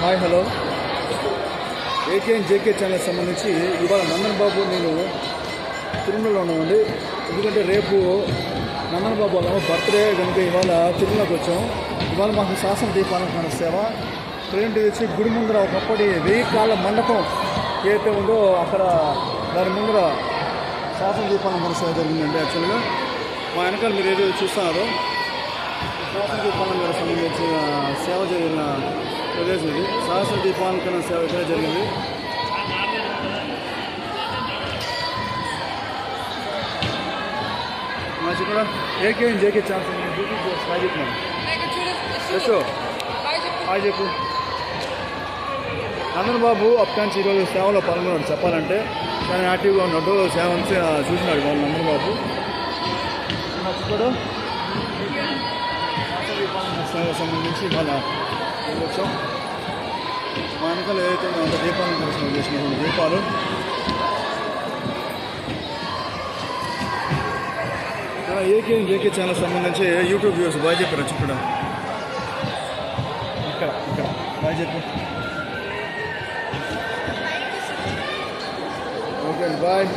Hi hello AK and JK channel సంబంధించి ఇవాళ నందన్ బాబు నేను తిరుమలలో ఉన్నామండి. ఎందుకంటే రేపు నందన్ బాబు వాళ్ళ బర్త్డే కనుక ఇవాళ తిరుమలకి వచ్చాం. ఇవాళ మాకు శాసన దీపాలంకరణ సేవ ఏంటి వచ్చి గుడి ముందర ఒకప్పటి 1000 కాళ్ళ మండపం ఏదైతే ఉందో అక్కడ దాని ముందర శాసన దీపాలంకరణ సేవ జరిగిందండి. యాక్చువల్గా మా వెనకాల మీరు ఏదో చూస్తున్నారు శాసన దీపాలంకరణ సంబంధించిన సేవ జరిగిన ప్రదేశం ఇది. శాసన దీపాలంకరణ సేవ ఇక్కడ జరిగింది. మంచి కూడా AK and JK chance hi చెప్తున్నాను. హాయ్ చెప్పు. నందన్ బాబు అప్కాన్స్ ఈరోజు సేవలో పాల్గొన్నాడు. చెప్పాలంటే చాలా యాక్టివ్గా ఉన్నాడు. సేవ చూసినాడు వాళ్ళు నందన్ బాబు. కూడా సేవ సంబంధించి మన వచ్చాం. మా వెనకాల ఏదైతే అంత దీపాలను దర్శనం చేసినటువంటి దీపాలు ఏకే జేకే ఛానల్ సంబంధించి యూట్యూబ్ వ్యూస్ బాగా చెప్పారు. చెప్పడం ఇక్కడ బాగా చెప్పు. Okay bye.